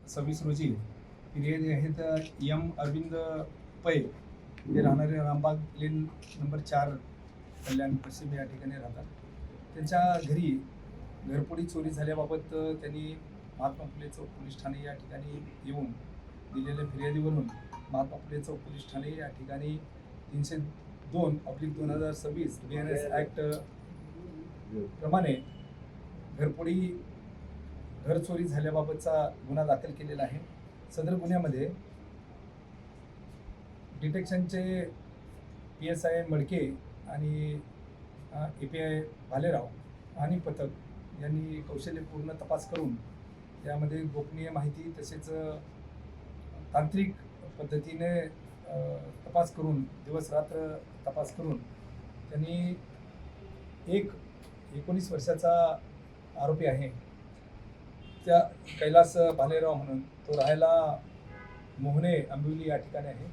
26 रोजी फिर्यादी आहेत अरविंद पै, हे राहणारे रामबाग लेन नंबर 4 कल्याण पश्चिम या ठिकाणी राहतात. त्यांच्या घरी घरफोडी चोरी झाल्याबाबत त्यांनी महात्मा फुले चौक पोलीस ठाणे या ठिकाणी येऊन दिलेल्या फिर्यादीवरून महात्मा फुले चौक पोलीस ठाणे या ठिकाणी 302/2026 BNS ॲक्ट प्रमाणे घर चोरी झाल्याबाबतचा गुन्हा दाखल केलेला आहे. सदर गुन्ह्यामध्ये डिटेक्शनचे PSI मडके आणि API भालेराव आणि पथक यांनी कौशल्यपूर्ण तपास करून त्यामध्ये गोपनीय माहिती तसेच तांत्रिक पद्धतीने तपास करून दिवस रात्र तपास करून त्यांनी एक 19 वर्षाचा आरोपी आहे त्या कैलास भालेराव म्हणून, तो राहायला मोहने आंबिवली या ठिकाणी आहे,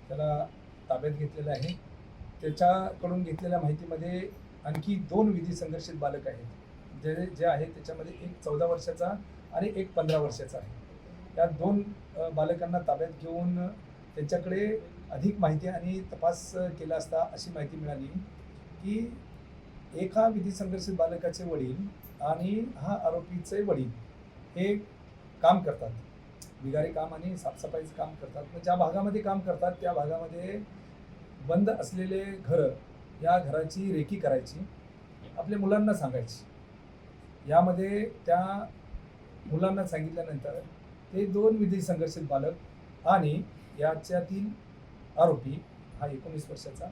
त्याला ताब्यात घेतलेला आहे. त्याच्याकडून घेतलेल्या माहितीमध्ये आणखी 2 विधी संघर्षित बालक आहेत जे आहेत त्याच्यामध्ये एक 14 वर्षाचा आणि एक 15 वर्षाचा आहे. या 2 बालकांना ताब्यात घेऊन त्यांच्याकडे अधिक माहिती आणि तपास केला असता अशी माहिती मिळाली की एका विधी संघर्षित बालकाचे वडील आणि हा आरोपीचे वडील हे काम करतात, बिगारी काम आणि साफसफाईचं काम करतात. पण ज्या भागामध्ये काम करतात त्या भागामध्ये बंद असलेले घरं, या घराची रेकी करायची, आपल्या मुलांना सांगायची. यामध्ये त्या मुलांना सांगितल्यानंतर ते 2 विधी संघर्षित बालक आणि याच्यातील आरोपी हा 19 वर्षाचा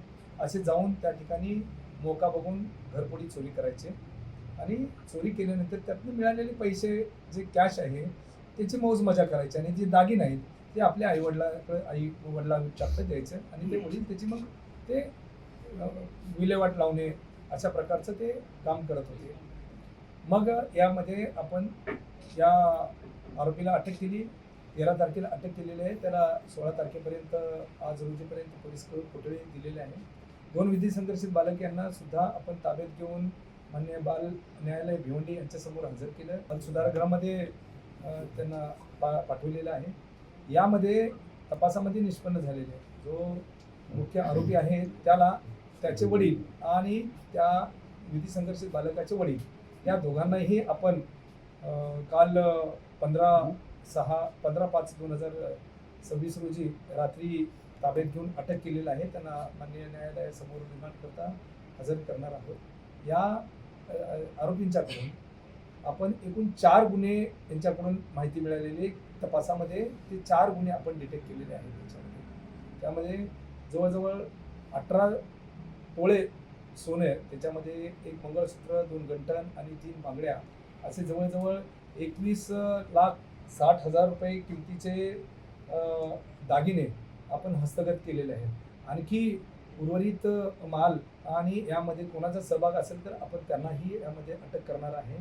असे जाऊन त्या ठिकाणी मोका बघून घरफोडी चोरी करायचे आणि चोरी केल्यानंतर त्यातून मिळालेले पैसे जे कॅश आहे त्याची मौज मजा करायची आणि जे दागिने आहेत ते आपल्या आई-वडिलांच्याकडे द्यायचे आणि ते वडील त्याची मग ते विल्हेवाट लावणे अशा प्रकारचं ते काम करत होते. मग यामध्ये आपण या आरोपीला अटक केली. 13 तारखेला अटक केलेली आहे. त्याला 16 तारखेपर्यंत आज रोजीपर्यंत पोलीस कोठडी दिलेले आहे. 2 विधी संघर्षित बालक यांना सुद्धा आपण ताब्यात घेऊन मान्य बाल न्यायालय भिवंडी यांच्यासमोर हजर केलं. बाल सुधारगृहामध्ये त्यांना पाठवलेलं आहे. यामध्ये तपासामध्ये निष्पन्न झालेले जो मुख्य आरोपी आहे त्याला त्याचे वडील आणि त्या विधी संघर्षित बालकाचे वडील या दोघांनाही आपण काल 15/5/2026 रोजी रात्री ताब्यात घेऊन अटक केलेलं आहे. त्यांना माननीय न्यायालयासमोर रिमांडकरता हजर करणार आहोत. या आरोपींच्याकडून आपण एकूण 4 गुन्हे यांच्याकडून माहिती मिळालेली तपासामध्ये ते 4 गुन्हे आपण डिटेक्ट केलेले आहेत. त्यामध्ये जवळजवळ 18 तोळे सोने, त्याच्यामध्ये एक मंगळसूत्र, 2 गंठण आणि 3 बांगड्या असे जवळजवळ 21,60,000 रुपये किमतीचे दागिने आपण हस्तगत केलेले आहेत. आणखी उर्वरित माल आणि यामध्ये कोणाचा सहभाग असेल तर आपण त्यांनाही यामध्ये अटक करणार आहे.